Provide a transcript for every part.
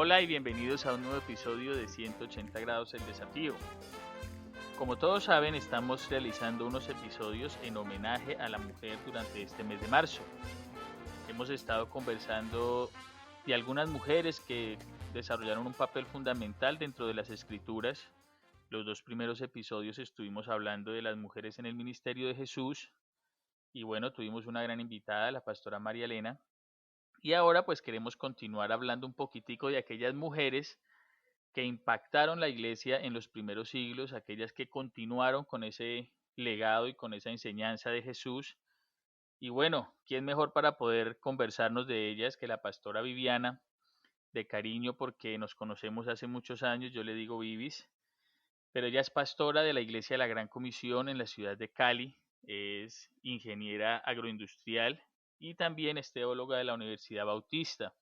Hola y bienvenidos a un nuevo episodio de 180 grados el desafío. Como todos saben, estamos realizando unos episodios en homenaje a la mujer durante este mes de marzo. Hemos estado conversando de algunas mujeres que desarrollaron un papel fundamental dentro de las escrituras. Los dos primeros episodios estuvimos hablando de las mujeres en el ministerio de Jesús y bueno, tuvimos una gran invitada, la pastora María Elena. Y ahora pues queremos continuar hablando un poquitico de aquellas mujeres que impactaron la iglesia en los primeros siglos, aquellas que continuaron con ese legado y con esa enseñanza de Jesús. Y bueno, ¿quién mejor para poder conversarnos de ellas que la pastora Viviana? De cariño porque nos conocemos hace muchos años, yo le digo Vivis, pero ella es pastora de la Iglesia de la Gran Comisión en la ciudad de Cali, es ingeniera agroindustrial y también es teóloga de la Universidad Bautista.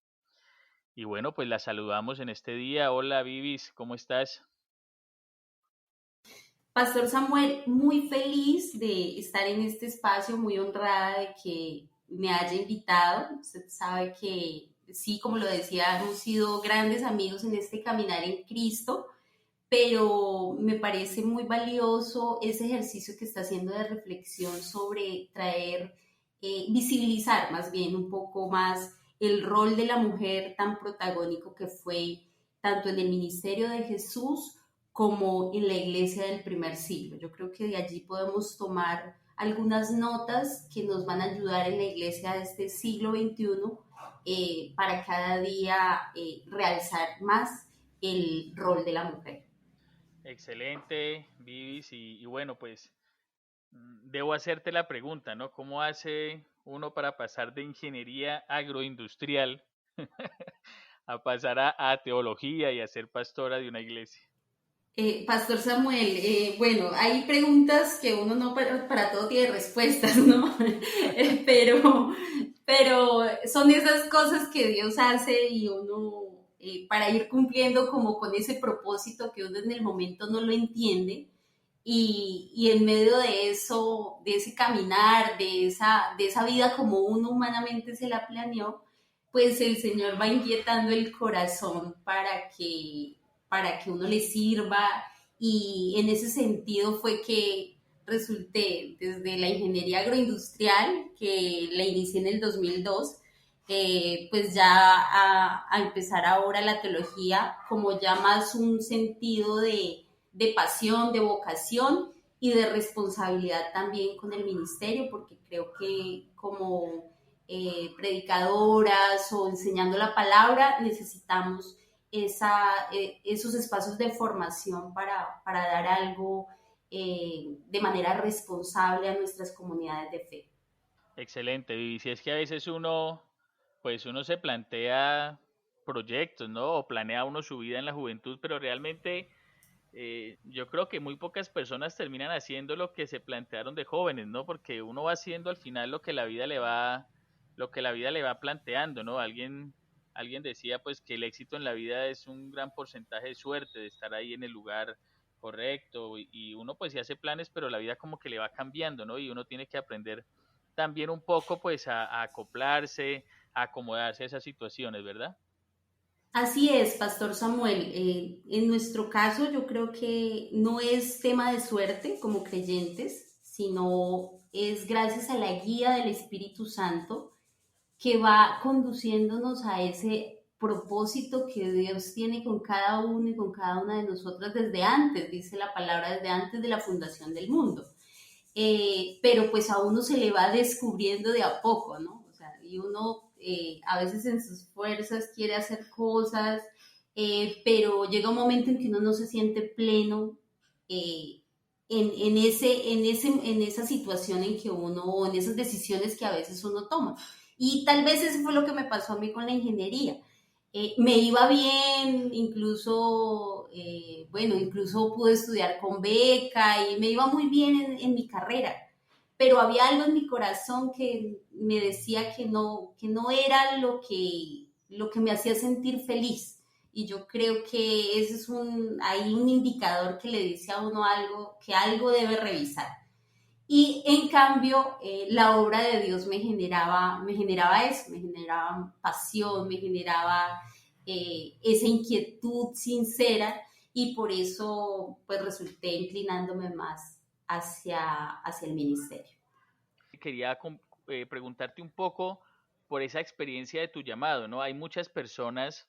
Y bueno, pues la saludamos en este día. Hola Vivis, ¿cómo estás? Pastor Samuel, muy feliz de estar en este espacio, muy honrada de que me haya invitado. Usted sabe que sí, como lo decía, hemos sido grandes amigos en este caminar en Cristo, pero me parece muy valioso ese ejercicio que está haciendo de reflexión sobre traer, visibilizar más bien un poco más el rol de la mujer tan protagónico que fue tanto en el ministerio de Jesús como en la iglesia del primer siglo. Yo creo que de allí podemos tomar algunas notas que nos van a ayudar en la iglesia de este siglo XXI para cada día realzar más el rol de la mujer. Excelente, Vivis. Y bueno, pues debo hacerte la pregunta, ¿no? ¿Cómo hace uno para pasar de ingeniería agroindustrial a pasar a teología y a ser pastora de una iglesia? Pastor Samuel, bueno, hay preguntas que uno no para todo tiene respuestas, ¿no? pero, pero son esas cosas que Dios hace y uno, para ir cumpliendo como con ese propósito que uno en el momento no lo entiende, y en medio de eso, de ese caminar, de esa vida como uno humanamente se la planeó, pues el Señor va inquietando el corazón para que uno le sirva, y en ese sentido fue que resulté desde la ingeniería agroindustrial, que la inicié en el 2002, pues ya a empezar ahora la teología como ya más un sentido de pasión, de vocación y de responsabilidad también con el ministerio, porque creo que como predicadoras o enseñando la palabra necesitamos esos espacios de formación para dar algo de manera responsable a nuestras comunidades de fe. Excelente, Vivi. Si es que a veces uno, pues uno se plantea proyectos, ¿no? O planea uno su vida en la juventud, pero realmente yo creo que muy pocas personas terminan haciendo lo que se plantearon de jóvenes, ¿no? Porque uno va haciendo al final lo que la vida le va planteando, ¿no? Alguien decía pues que el éxito en la vida es un gran porcentaje de suerte, de estar ahí en el lugar correcto y uno pues sí hace planes, pero la vida como que le va cambiando, ¿no? Y uno tiene que aprender también un poco pues a acoplarse, a acomodarse a esas situaciones, ¿verdad? Así es, Pastor Samuel. En nuestro caso, yo creo que no es tema de suerte como creyentes, sino es gracias a la guía del Espíritu Santo que va conduciéndonos a ese propósito que Dios tiene con cada uno y con cada una de nosotras desde antes, dice la palabra, desde antes de la fundación del mundo. Pero pues a uno se le va descubriendo de a poco, ¿no? O sea, y uno a veces en sus fuerzas quiere hacer cosas, pero llega un momento en que uno no se siente pleno eh, en esa situación en que uno, o en esas decisiones que a veces uno toma. Y tal vez eso fue lo que me pasó a mí con la ingeniería. Me iba bien, incluso, bueno, incluso pude estudiar con beca y me iba muy bien en mi carrera, pero había algo en mi corazón que me decía que no era lo que me hacía sentir feliz. Y yo creo que ese es hay un indicador que le dice a uno algo, que algo debe revisar. Y en cambio, la obra de Dios me generaba eso, me generaba pasión, me generaba esa inquietud sincera y por eso pues resulté inclinándome más hacia el ministerio. Quería preguntarte un poco por esa experiencia de tu llamado, ¿no? Hay muchas personas,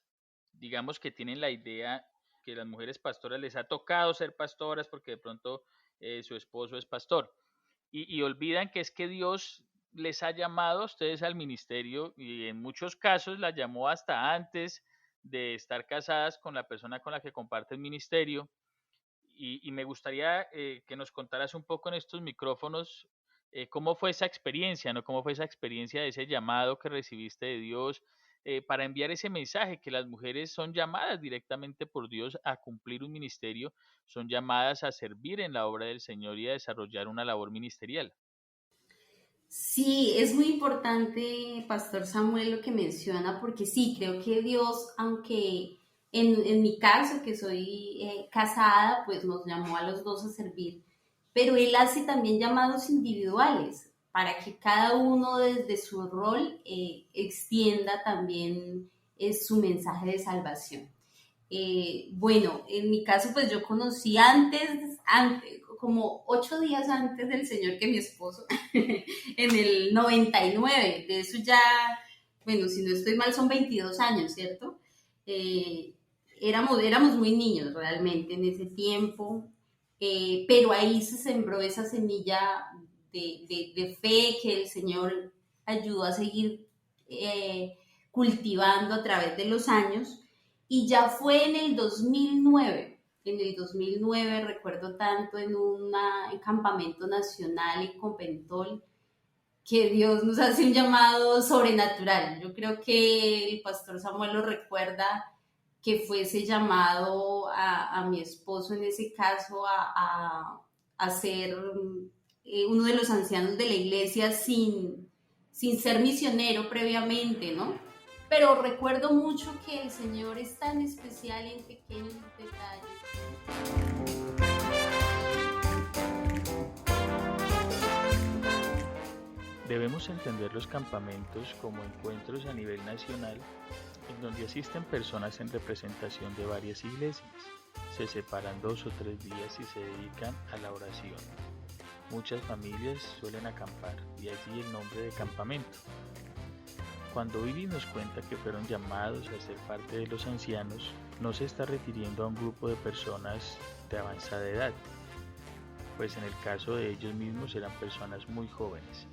digamos, que tienen la idea que las mujeres pastoras les ha tocado ser pastoras porque de pronto su esposo es pastor y olvidan que es que Dios les ha llamado a ustedes al ministerio y en muchos casos las llamó hasta antes de estar casadas con la persona con la que comparte el ministerio. Y me gustaría que nos contaras un poco en estos micrófonos cómo fue esa experiencia, ¿no? Cómo fue esa experiencia de ese llamado que recibiste de Dios para enviar ese mensaje que las mujeres son llamadas directamente por Dios a cumplir un ministerio, son llamadas a servir en la obra del Señor y a desarrollar una labor ministerial. Sí, es muy importante, Pastor Samuel, lo que menciona, porque sí, creo que Dios, aunque en mi caso, que soy casada, pues nos llamó a los dos a servir, pero Él hace también llamados individuales para que cada uno desde su rol extienda también su mensaje de salvación. Bueno, en mi caso, pues yo conocí antes, como 8 días antes del Señor que mi esposo, en el 99. De eso ya, bueno, si no estoy mal, son 22 años, ¿cierto? Eh, éramos muy niños realmente en ese tiempo, pero ahí se sembró esa semilla de fe que el Señor ayudó a seguir cultivando a través de los años. Y ya fue en el 2009 recuerdo tanto en un campamento nacional en Compentol, que Dios nos hace un llamado sobrenatural. Yo creo que el pastor Samuel lo recuerda, que fue ese llamado a mi esposo en ese caso a ser uno de los ancianos de la iglesia sin ser misionero previamente, ¿no? Pero recuerdo mucho que el Señor es tan especial en pequeños detalles. Debemos entender los campamentos como encuentros a nivel nacional en donde asisten personas en representación de varias iglesias. Se separan 2 o 3 días y se dedican a la oración. Muchas familias suelen acampar, y allí el nombre de campamento. Cuando Vivi nos cuenta que fueron llamados a ser parte de los ancianos, no se está refiriendo a un grupo de personas de avanzada edad, pues en el caso de ellos mismos eran personas muy jóvenes.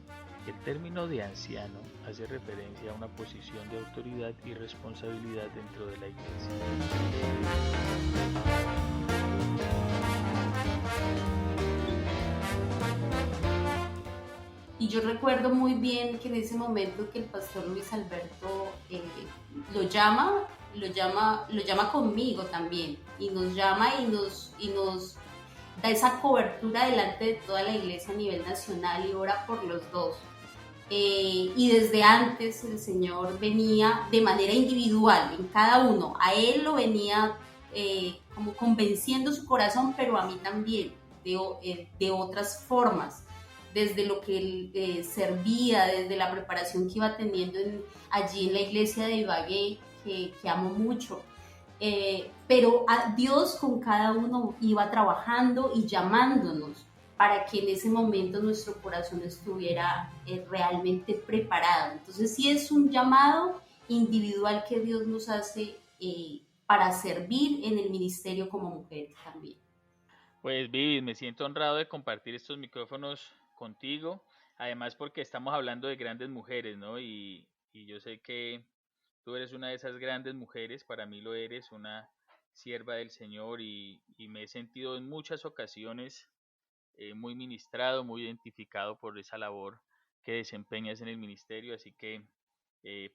El término de anciano hace referencia a una posición de autoridad y responsabilidad dentro de la iglesia. Y yo recuerdo muy bien que en ese momento que el pastor Luis Alberto lo llama conmigo también, y nos llama y nos da esa cobertura delante de toda la iglesia a nivel nacional y ora por los dos. Y desde antes el Señor venía de manera individual en cada uno. A él lo venía como convenciendo su corazón, pero a mí también, de otras formas, desde lo que él servía, desde la preparación que iba teniendo allí en la iglesia de Ibagué, que amo mucho. Pero a Dios con cada uno iba trabajando y llamándonos para que en ese momento nuestro corazón estuviera realmente preparado. Entonces sí es un llamado individual que Dios nos hace para servir en el ministerio como mujeres también. Pues Vivi, me siento honrado de compartir estos micrófonos contigo, además porque estamos hablando de grandes mujeres, ¿no? Y yo sé que tú eres una de esas grandes mujeres, para mí lo eres, una sierva del Señor y me he sentido en muchas ocasiones muy ministrado, muy identificado por esa labor que desempeñas en el ministerio, así que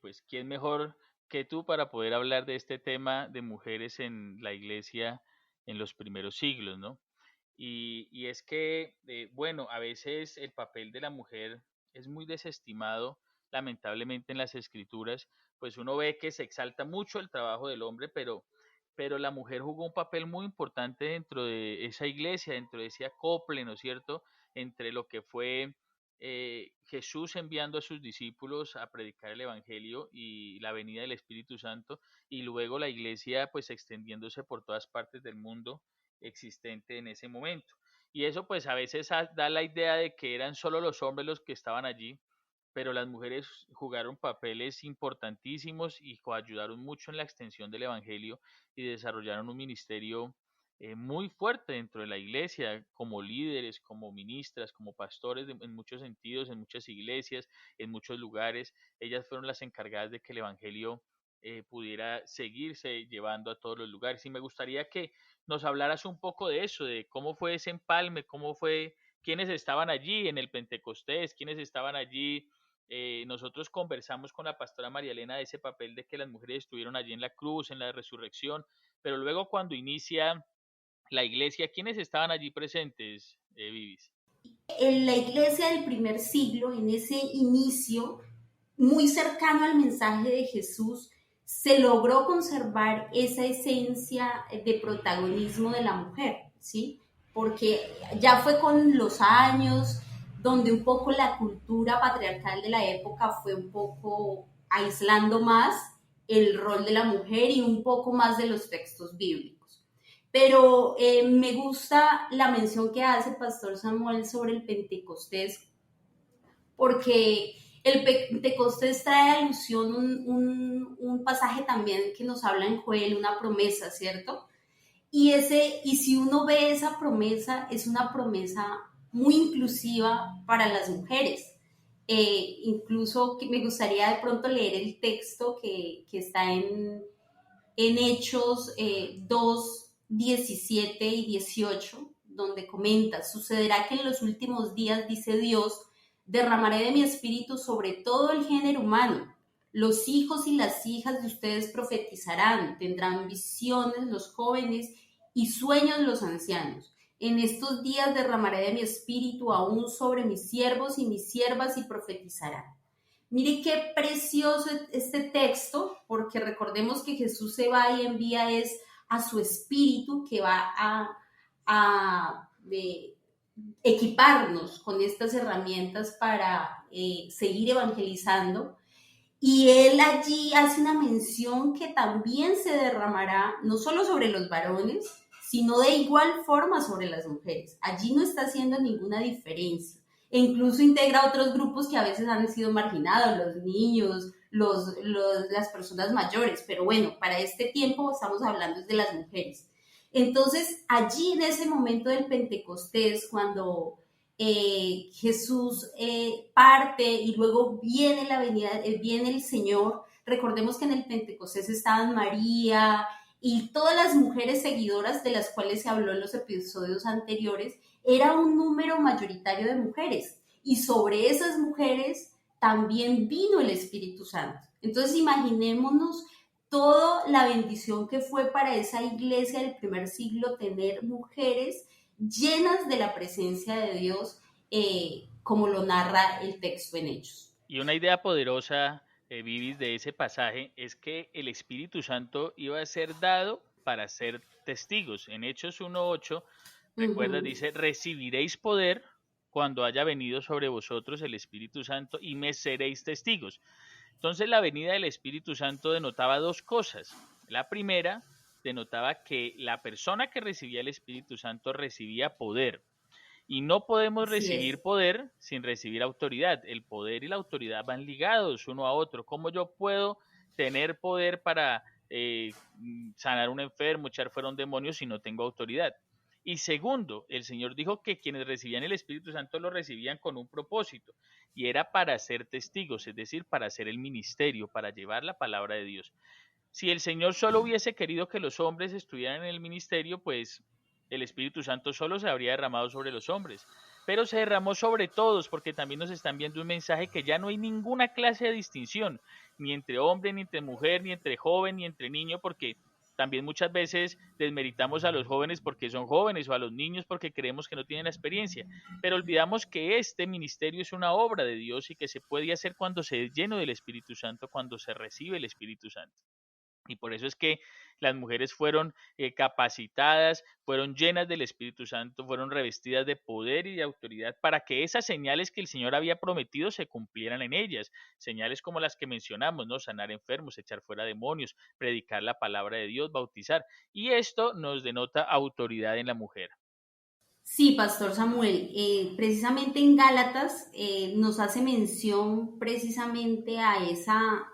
pues quién mejor que tú para poder hablar de este tema de mujeres en la iglesia en los primeros siglos, ¿no? Y es que, bueno, a veces el papel de la mujer es muy desestimado, lamentablemente en las escrituras, pues uno ve que se exalta mucho el trabajo del hombre, pero la mujer jugó un papel muy importante dentro de esa iglesia, dentro de ese acople, ¿no es cierto?, entre lo que fue Jesús enviando a sus discípulos a predicar el Evangelio y la venida del Espíritu Santo, y luego la iglesia pues extendiéndose por todas partes del mundo existente en ese momento. Y eso pues a veces da la idea de que eran solo los hombres los que estaban allí, pero las mujeres jugaron papeles importantísimos y ayudaron mucho en la extensión del Evangelio y desarrollaron un ministerio muy fuerte dentro de la iglesia, como líderes, como ministras, como pastores, en muchos sentidos, en muchas iglesias, en muchos lugares. Ellas fueron las encargadas de que el Evangelio pudiera seguirse llevando a todos los lugares. Y me gustaría que nos hablaras un poco de eso, de cómo fue ese empalme, cómo fue, quiénes estaban allí en el Pentecostés, quiénes estaban allí. Nosotros conversamos con la pastora María Elena de ese papel de que las mujeres estuvieron allí en la cruz, en la resurrección, pero luego cuando inicia la iglesia, ¿quiénes estaban allí presentes, Vivis? En la iglesia del primer siglo, en ese inicio, muy cercano al mensaje de Jesús, se logró conservar esa esencia de protagonismo de la mujer, ¿sí? Porque ya fue con los años donde un poco la cultura patriarcal de la época fue un poco aislando más el rol de la mujer y un poco más de los textos bíblicos. Pero me gusta la mención que hace Pastor Samuel sobre el Pentecostés, porque el Pentecostés trae alusión un pasaje también que nos habla en Joel, una promesa, ¿cierto? Y si uno ve esa promesa, es una promesa muy inclusiva para las mujeres. Incluso que me gustaría de pronto leer el texto que está en Hechos 2, 17 y 18, donde comenta: sucederá que en los últimos días, dice Dios, derramaré de mi espíritu sobre todo el género humano. Los hijos y las hijas de ustedes profetizarán, tendrán visiones los jóvenes y sueños los ancianos. En estos días derramaré de mi espíritu aún sobre mis siervos y mis siervas y profetizarán. Mire qué precioso este texto, porque recordemos que Jesús se va y envía es a su espíritu que va a equiparnos con estas herramientas para seguir evangelizando. Y él allí hace una mención que también se derramará no solo sobre los varones, sino de igual forma sobre las mujeres. Allí no está haciendo ninguna diferencia. E incluso integra otros grupos que a veces han sido marginados, los niños, las personas mayores. Pero bueno, para este tiempo estamos hablando de las mujeres. Entonces, allí en ese momento del Pentecostés, cuando Jesús parte y luego viene la venida, viene el Señor. Recordemos que en el Pentecostés estaban María y todas las mujeres seguidoras de las cuales se habló en los episodios anteriores. Era un número mayoritario de mujeres y sobre esas mujeres también vino el Espíritu Santo. Entonces imaginémonos toda la bendición que fue para esa iglesia del primer siglo tener mujeres llenas de la presencia de Dios, como lo narra el texto en Hechos. Y una idea poderosa, Vivis, de ese pasaje es que el Espíritu Santo iba a ser dado para ser testigos. En Hechos 1:8, recuerda, dice, recibiréis poder cuando haya venido sobre vosotros el Espíritu Santo y me seréis testigos. Entonces la venida del Espíritu Santo denotaba dos cosas. La primera denotaba que la persona que recibía el Espíritu Santo recibía poder. Y no podemos recibir poder sin recibir autoridad. El poder y la autoridad van ligados uno a otro. ¿Cómo yo puedo tener poder para sanar a un enfermo, echar fuera un demonio si no tengo autoridad? Y segundo, el Señor dijo que quienes recibían el Espíritu Santo lo recibían con un propósito, y era para ser testigos, es decir, para hacer el ministerio, para llevar la palabra de Dios. Si el Señor solo hubiese querido que los hombres estuvieran en el ministerio, pues el Espíritu Santo solo se habría derramado sobre los hombres, pero se derramó sobre todos, porque también nos están viendo un mensaje que ya no hay ninguna clase de distinción, ni entre hombre, ni entre mujer, ni entre joven, ni entre niño, porque también muchas veces desmeritamos a los jóvenes porque son jóvenes o a los niños porque creemos que no tienen la experiencia, pero olvidamos que este ministerio es una obra de Dios y que se puede hacer cuando se es lleno del Espíritu Santo, cuando se recibe el Espíritu Santo. Y por eso es que las mujeres fueron capacitadas, fueron llenas del Espíritu Santo, fueron revestidas de poder y de autoridad para que esas señales que el Señor había prometido se cumplieran en ellas. Señales como las que mencionamos, ¿no? Sanar enfermos, echar fuera demonios, predicar la palabra de Dios, bautizar. Y esto nos denota autoridad en la mujer. Sí, Pastor Samuel, precisamente en Gálatas nos hace mención precisamente a esa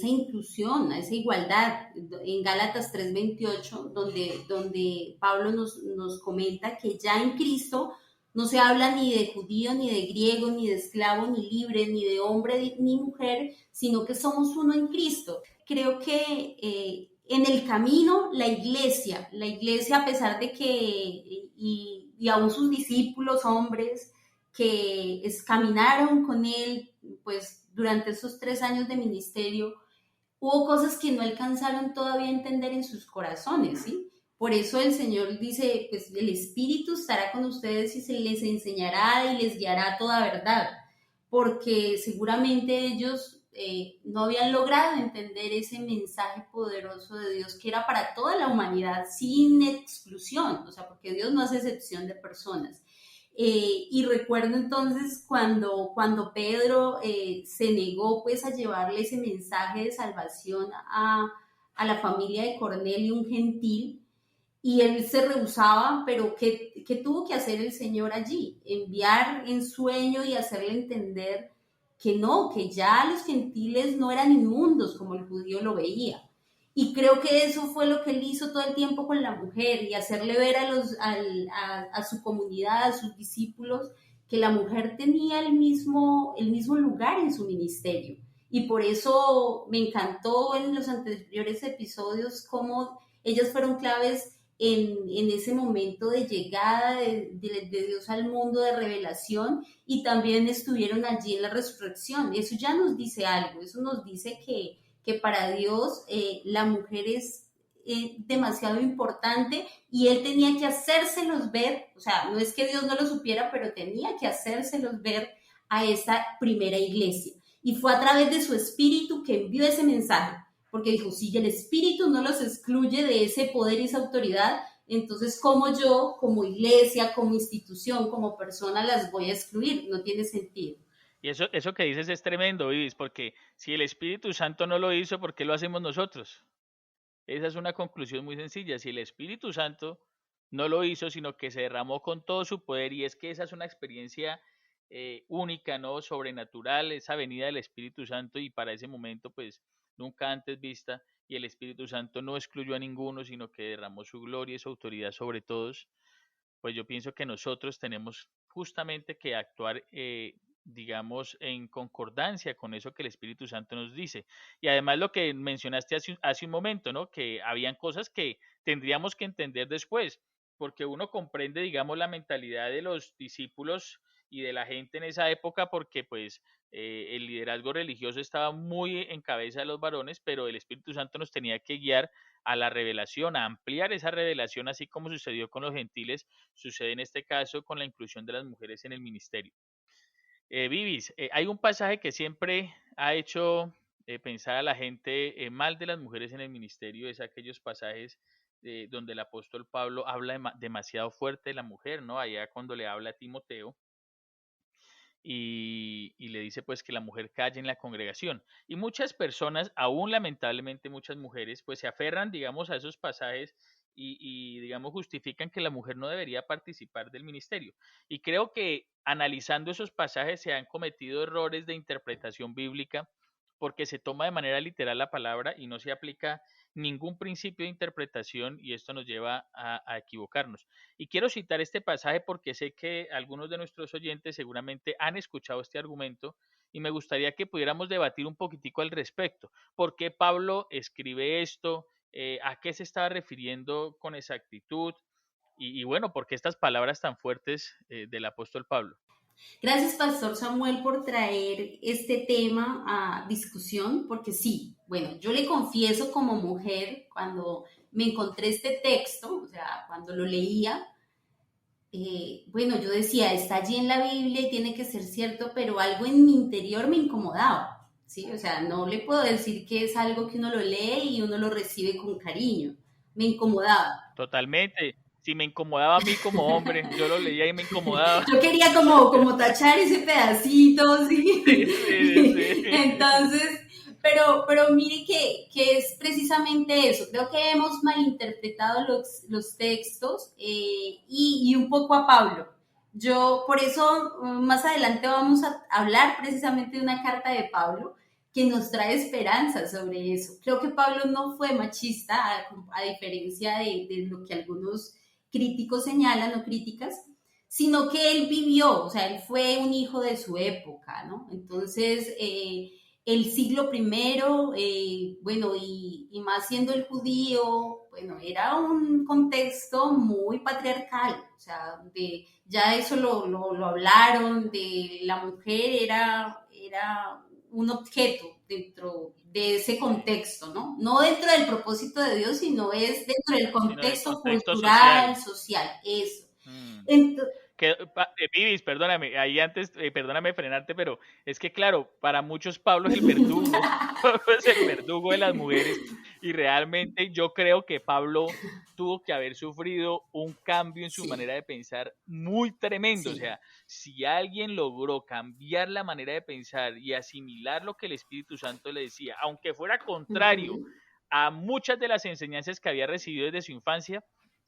inclusión, a esa igualdad. En Gálatas 3:28, donde Pablo nos comenta que ya en Cristo no se habla ni de judío, ni de griego, ni de esclavo, ni libre, ni de hombre, ni mujer, sino que somos uno en Cristo. Creo que en el camino la iglesia a pesar de que, y aún sus discípulos, hombres, que caminaron con él, pues durante esos 3 años de ministerio, hubo cosas que no alcanzaron todavía a entender en sus corazones, ¿sí? Por eso el Señor dice, pues el Espíritu estará con ustedes y se les enseñará y les guiará toda verdad, porque seguramente ellos no habían logrado entender ese mensaje poderoso de Dios que era para toda la humanidad, sin exclusión, o sea, porque Dios no hace excepción de personas. Y recuerdo entonces cuando Pedro se negó pues a llevarle ese mensaje de salvación a la familia de Cornelio, un gentil, y él se rehusaba, pero ¿qué tuvo que hacer el Señor allí? Enviar en sueño y hacerle entender que no, que ya los gentiles no eran inmundos como el judío lo veía. Y creo que eso fue lo que él hizo todo el tiempo con la mujer y hacerle ver a su comunidad, a sus discípulos, que la mujer tenía el mismo lugar en su ministerio. Y por eso me encantó en los anteriores episodios cómo ellas fueron claves en ese momento de llegada de Dios al mundo, de revelación, y también estuvieron allí en la resurrección. Eso ya nos dice algo, eso nos dice que para Dios la mujer es demasiado importante y él tenía que hacérselos ver, o sea, no es que Dios no lo supiera, pero tenía que hacérselos ver a esa primera iglesia. Y fue a través de su espíritu que envió ese mensaje, porque dijo, si el espíritu no los excluye de ese poder y esa autoridad, entonces ¿cómo yo, como iglesia, como institución, como persona, las voy a excluir? No tiene sentido. Y eso que dices es tremendo, Ibis, porque si el Espíritu Santo no lo hizo, ¿por qué lo hacemos nosotros? Esa es una conclusión muy sencilla. Si el Espíritu Santo no lo hizo, sino que se derramó con todo su poder, y es que esa es una experiencia única, ¿no? Sobrenatural, esa venida del Espíritu Santo, y para ese momento, pues, nunca antes vista, y el Espíritu Santo no excluyó a ninguno, sino que derramó su gloria y su autoridad sobre todos, pues yo pienso que nosotros tenemos justamente que actuar, digamos, en concordancia con eso que el Espíritu Santo nos dice. Y además lo que mencionaste hace un momento, ¿no? Que habían cosas que tendríamos que entender después, porque uno comprende, digamos, la mentalidad de los discípulos y de la gente en esa época, porque pues el liderazgo religioso estaba muy en cabeza de los varones, pero el Espíritu Santo nos tenía que guiar a la revelación, a ampliar esa revelación, así como sucedió con los gentiles, sucede en este caso con la inclusión de las mujeres en el ministerio. Vivis, hay un pasaje que siempre ha hecho pensar a la gente mal de las mujeres en el ministerio, es aquellos pasajes donde el apóstol Pablo habla demasiado fuerte de la mujer, ¿no? Allá cuando le habla a Timoteo, y le dice pues que la mujer calle en la congregación. Y muchas personas, aún lamentablemente muchas mujeres, pues se aferran, digamos, a esos pasajes digamos, justifican que la mujer no debería participar del ministerio. Y creo que analizando esos pasajes se han cometido errores de interpretación bíblica porque se toma de manera literal la palabra y no se aplica ningún principio de interpretación, y esto nos lleva a equivocarnos. Y quiero citar este pasaje porque sé que algunos de nuestros oyentes seguramente han escuchado este argumento y me gustaría que pudiéramos debatir un poquitico al respecto. ¿Por qué Pablo escribe esto? ¿A qué se estaba refiriendo con exactitud? Y bueno, ¿por qué estas palabras tan fuertes del apóstol Pablo? Gracias, Pastor Samuel, por traer este tema a discusión, porque sí, bueno, yo le confieso como mujer, cuando me encontré este texto, o sea, cuando lo leía, bueno, yo decía, está allí en la Biblia y tiene que ser cierto, pero algo en mi interior me incomodaba. ¿sí? O sea, no le puedo decir que es algo que uno lo lee y uno lo recibe con cariño. Me incomodaba. Totalmente. Si me incomodaba a mí como hombre, yo lo leía y me incomodaba. Yo quería como tachar ese pedacito, ¿sí? Sí, sí, sí. Entonces, pero mire que es precisamente eso. Creo que hemos malinterpretado los textos y un poco a Pablo. Yo, por eso, más adelante vamos a hablar precisamente de una carta de Pablo que nos trae esperanza sobre eso. Creo que Pablo no fue machista, a diferencia de lo que algunos críticos señalan o críticas, sino que él vivió, o sea, él fue un hijo de su época, ¿no? Entonces, el siglo primero, bueno, y más siendo el judío, bueno, era un contexto muy patriarcal, o sea, ya eso lo hablaron, de la mujer era un objeto dentro de ese contexto, ¿no? No dentro del propósito de Dios, sino es dentro del Sino del contexto contexto social. cultural, social, eso. Mm. Entonces, Vivis, perdóname, ahí antes, perdóname frenarte, pero es que claro, para muchos Pablo es el verdugo, Pablo es el verdugo de las mujeres y realmente yo creo que Pablo tuvo que haber sufrido un cambio en su sí, manera de pensar muy tremendo, o sí. sea, si alguien logró cambiar la manera de pensar y asimilar lo que el Espíritu Santo le decía, aunque fuera contrario Ujú. a muchas de las enseñanzas que había recibido desde su infancia,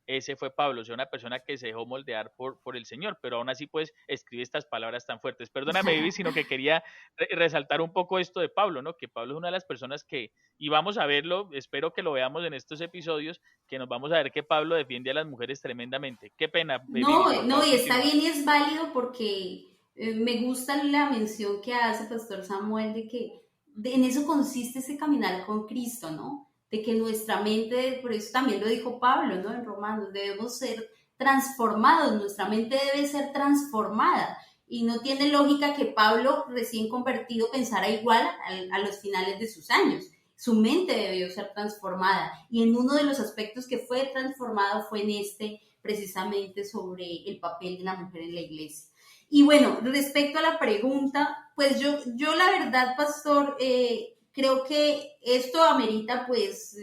ese fue Pablo, o sea, una persona que se dejó moldear por el Señor, pero aún así pues escribe estas palabras tan fuertes. Perdóname, Vivi, sino que quería resaltar un poco esto de Pablo, ¿no? Que Pablo es una de las personas que, y vamos a verlo, espero que lo veamos en estos episodios, que nos vamos a ver que Pablo defiende a las mujeres tremendamente. Qué pena, Vivi, No, por no, favor, y está continúa. bien y es válido porque me gusta la mención que hace Pastor Samuel de que en eso consiste ese caminar con Cristo, ¿no? De que nuestra mente, por eso también lo dijo Pablo, ¿no? En Romanos, debemos ser transformados, nuestra mente debe ser transformada. Y no tiene lógica que Pablo, recién convertido, pensara igual a los finales de sus años. Su mente debió ser transformada. Y en uno de los aspectos que fue transformado fue en este precisamente sobre el papel de la mujer en la iglesia. Y bueno, respecto a la pregunta, pues yo la verdad, pastor, creo que esto amerita pues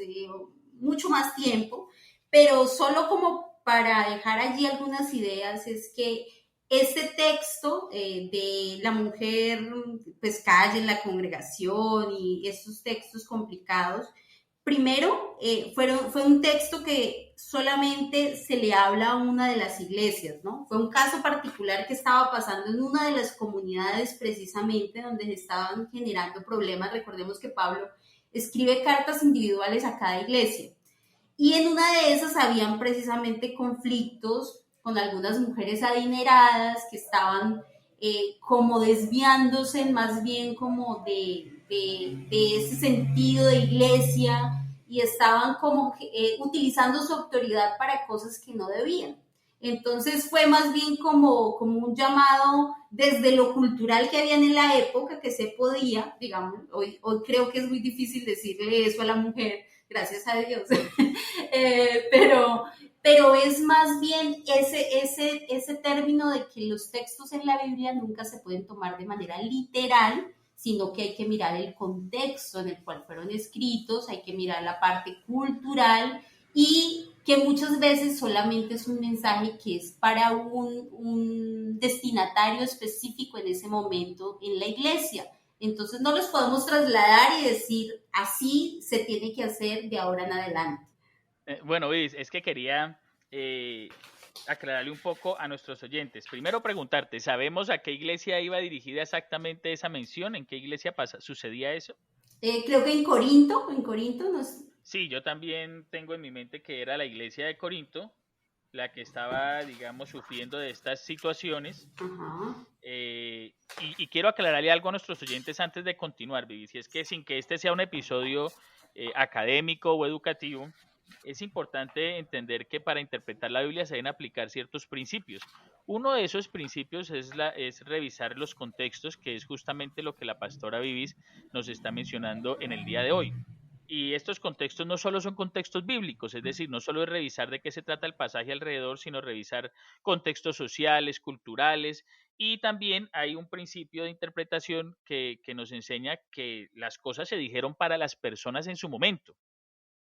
mucho más tiempo, pero solo como para dejar allí algunas ideas es que este texto de la mujer pues calle en la congregación y estos textos complicados, primero, fue un texto que solamente se le habla a una de las iglesias, ¿no? Fue un caso particular que estaba pasando en una de las comunidades precisamente donde se estaban generando problemas. Recordemos que Pablo escribe cartas individuales a cada iglesia. Y en una de esas habían precisamente conflictos con algunas mujeres adineradas que estaban como desviándose más bien como de ese sentido de iglesia y estaban como utilizando su autoridad para cosas que no debían. Entonces fue más bien como un llamado desde lo cultural que habían en la época que se podía, digamos, hoy creo que es muy difícil decirle eso a la mujer, gracias a Dios, pero es más bien ese término de que los textos en la Biblia nunca se pueden tomar de manera literal, sino que hay que mirar el contexto en el cual fueron escritos, hay que mirar la parte cultural y que muchas veces solamente es un mensaje que es para un destinatario específico en ese momento en la iglesia. Entonces no los podemos trasladar y decir así se tiene que hacer de ahora en adelante. Bueno, Vivi, es que quería eh, aclararle un poco a nuestros oyentes. Primero preguntarte, ¿sabemos a qué iglesia iba dirigida exactamente esa mención? ¿En qué iglesia sucedía eso? Creo que en Corinto nos... Sí, yo también tengo en mi mente que era la iglesia de Corinto la que estaba, digamos, sufriendo de estas situaciones. Ajá. Y quiero aclararle algo a nuestros oyentes antes de continuar, Vivi. Si es que sin que este sea un episodio académico o educativo, es importante entender que para interpretar la Biblia se deben aplicar ciertos principios. Uno de esos principios es revisar los contextos, que es justamente lo que la pastora Vivis nos está mencionando en el día de hoy. Y estos contextos no solo son contextos bíblicos, es decir, no solo es revisar de qué se trata el pasaje alrededor, sino revisar contextos sociales, culturales Y también hay un principio de interpretación que nos enseña que las cosas se dijeron para las personas en su momento,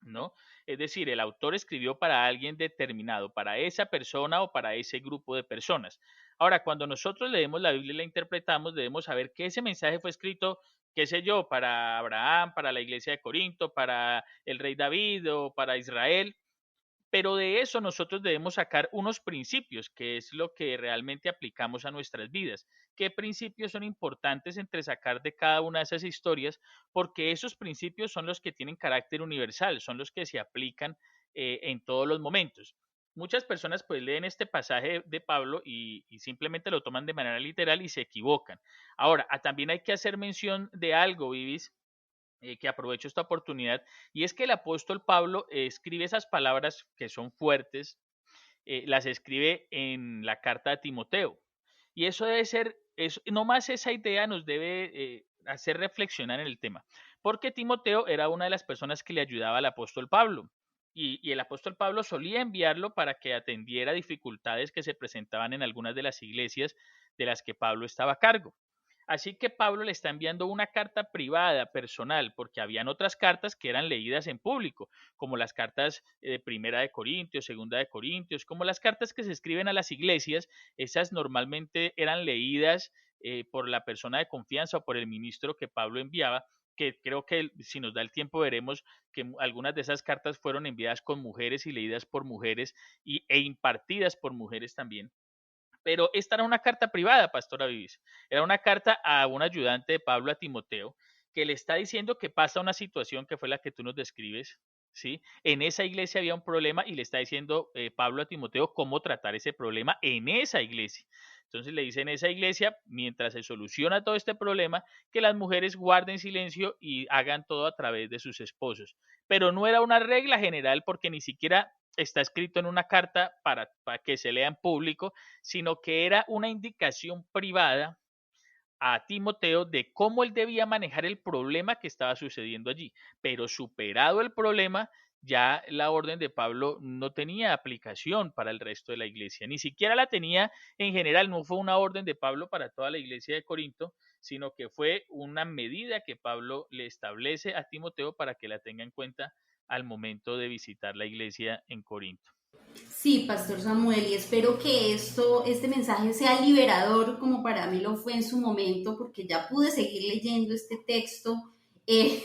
¿no? Es decir, el autor escribió para alguien determinado, para esa persona o para ese grupo de personas. Ahora, cuando nosotros leemos la Biblia y la interpretamos, debemos saber que ese mensaje fue escrito, qué sé yo, para Abraham, para la iglesia de Corinto, para el rey David o para Israel, pero de eso nosotros debemos sacar unos principios, que es lo que realmente aplicamos a nuestras vidas. ¿Qué principios son importantes entre sacar de cada una de esas historias? Porque esos principios son los que tienen carácter universal, son los que se aplican en todos los momentos. Muchas personas pues leen este pasaje de Pablo y simplemente lo toman de manera literal y se equivocan. Ahora, también hay que hacer mención de algo, Vivis, que aprovecho esta oportunidad, y es que el apóstol Pablo escribe esas palabras que son fuertes, las escribe en la carta de Timoteo. Y eso debe ser, no más esa idea nos debe hacer reflexionar en el tema, porque Timoteo era una de las personas que le ayudaba al apóstol Pablo. Y el apóstol Pablo solía enviarlo para que atendiera dificultades que se presentaban en algunas de las iglesias de las que Pablo estaba a cargo. Así que Pablo le está enviando una carta privada, personal, porque habían otras cartas que eran leídas en público, como las cartas de Primera de Corintios, Segunda de Corintios, como las cartas que se escriben a las iglesias, esas normalmente eran leídas por la persona de confianza o por el ministro que Pablo enviaba, que creo que si nos da el tiempo veremos que algunas de esas cartas fueron enviadas con mujeres y leídas por mujeres e impartidas por mujeres también. Pero esta era una carta privada, Pastora Vivis. Era una carta a un ayudante de Pablo, a Timoteo, que le está diciendo que pasa una situación que fue la que tú nos describes, ¿sí? En esa iglesia había un problema y le está diciendo Pablo a Timoteo cómo tratar ese problema en esa iglesia. Entonces le dice en esa iglesia, mientras se soluciona todo este problema, que las mujeres guarden silencio y hagan todo a través de sus esposos. Pero no era una regla general porque ni siquiera está escrito en una carta para que se lea en público, sino que era una indicación privada a Timoteo de cómo él debía manejar el problema que estaba sucediendo allí. Pero superado el problema, ya la orden de Pablo no tenía aplicación para el resto de la iglesia, ni siquiera la tenía en general, no fue una orden de Pablo para toda la iglesia de Corinto, sino que fue una medida que Pablo le establece a Timoteo para que la tenga en cuenta al momento de visitar la iglesia en Corinto. Sí, Pastor Samuel, y espero que este mensaje sea liberador como para mí lo fue en su momento, porque ya pude seguir leyendo este texto eh,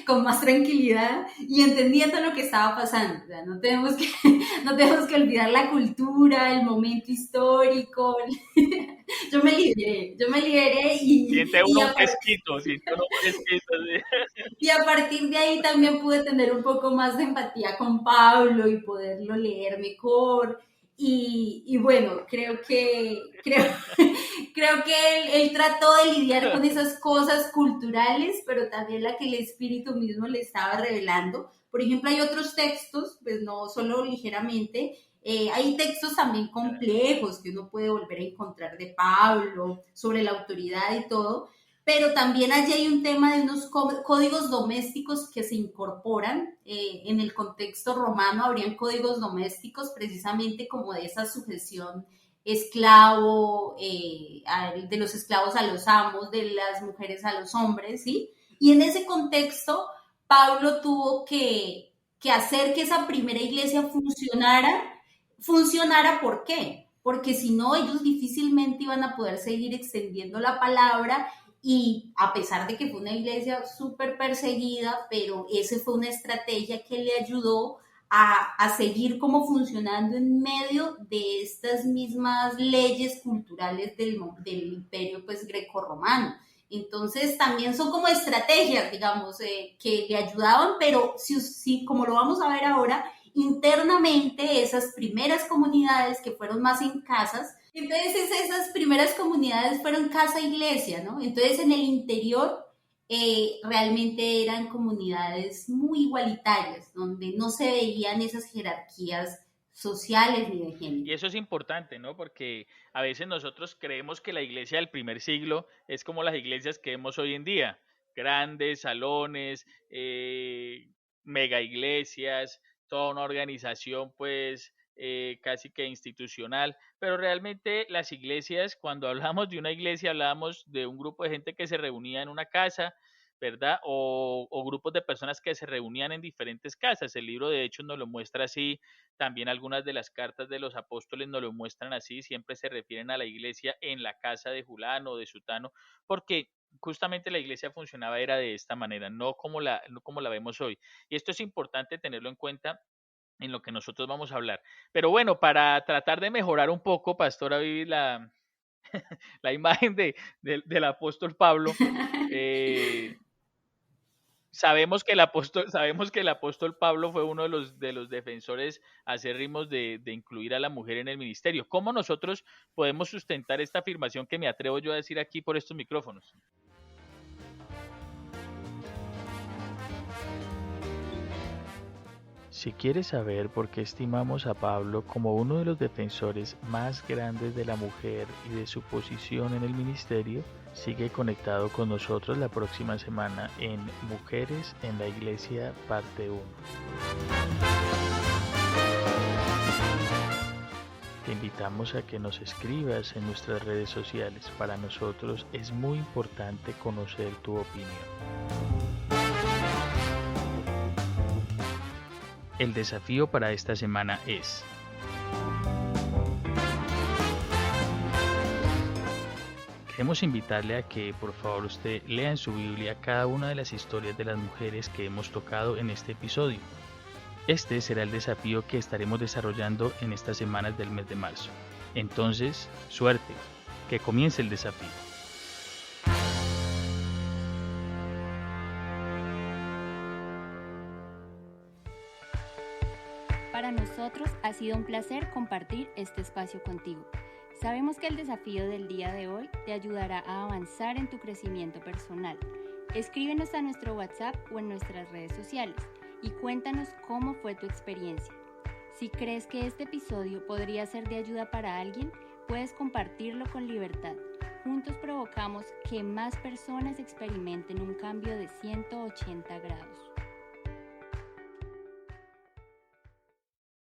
con más tranquilidad y entendiendo lo que estaba pasando. O sea, no tenemos que olvidar la cultura, el momento histórico. Yo me liberé Siente uno un fresquito, siente uno un fresquito. ¿Sí? y a partir de ahí también pude tener un poco más de empatía con Pablo y poderlo leer mejor. Y bueno, creo que él trató de lidiar con esas cosas culturales, pero también la que el espíritu mismo le estaba revelando. Por ejemplo, hay otros textos, pues no solo ligeramente, hay textos también complejos que uno puede volver a encontrar de Pablo sobre la autoridad y todo, pero también allí hay un tema de unos códigos domésticos que se incorporan. En el contexto romano habrían códigos domésticos precisamente como de esa sujeción esclavo, de los esclavos a los amos, de las mujeres a los hombres, ¿sí? Y en ese contexto, Pablo tuvo que hacer que esa primera iglesia funcionara, ¿por qué? Porque si no, ellos difícilmente iban a poder seguir extendiendo la palabra y a pesar de que fue una iglesia súper perseguida, pero esa fue una estrategia que le ayudó a seguir como funcionando en medio de estas mismas leyes culturales del imperio pues grecorromano. Entonces también son como estrategias, digamos, que le ayudaban, pero si, como lo vamos a ver ahora, internamente esas primeras comunidades que fueron más en casas, entonces esas primeras comunidades fueron casa-iglesia, ¿no? Entonces en el interior realmente eran comunidades muy igualitarias, donde no se veían esas jerarquías sociales ni de género. Y eso es importante, ¿no? Porque a veces nosotros creemos que la iglesia del primer siglo es como las iglesias que vemos hoy en día, grandes salones, mega iglesias, toda una organización pues casi que institucional, pero realmente las iglesias, cuando hablamos de una iglesia, hablamos de un grupo de gente que se reunía en una casa, ¿verdad? O grupos de personas que se reunían en diferentes casas. El libro de Hechos nos lo muestra así, también algunas de las cartas de los apóstoles nos lo muestran así, siempre se refieren a la iglesia en la casa de Julano o de Sutano, porque justamente la iglesia funcionaba era de esta manera, no como la vemos hoy. Y esto es importante tenerlo en cuenta en lo que nosotros vamos a hablar. Pero bueno, para tratar de mejorar un poco, Pastora Vivi, la imagen del apóstol Pablo, sabemos que el apóstol Pablo fue uno de los defensores acérrimos de incluir a la mujer en el ministerio. ¿Cómo nosotros podemos sustentar esta afirmación que me atrevo yo a decir aquí por estos micrófonos? Si quieres saber por qué estimamos a Pablo como uno de los defensores más grandes de la mujer y de su posición en el ministerio, sigue conectado con nosotros la próxima semana en Mujeres en la Iglesia, parte 1. Te invitamos a que nos escribas en nuestras redes sociales. Para nosotros es muy importante conocer tu opinión. El desafío para esta semana es: queremos invitarle a que por favor usted lea en su Biblia cada una de las historias de las mujeres que hemos tocado en este episodio. Este será el desafío que estaremos desarrollando en estas semanas del mes de marzo. Entonces, suerte, que comience el desafío. Para nosotros ha sido un placer compartir este espacio contigo. Sabemos que el desafío del día de hoy te ayudará a avanzar en tu crecimiento personal. Escríbenos a nuestro WhatsApp o en nuestras redes sociales y cuéntanos cómo fue tu experiencia. Si crees que este episodio podría ser de ayuda para alguien, puedes compartirlo con libertad. Juntos provocamos que más personas experimenten un cambio de 180 grados.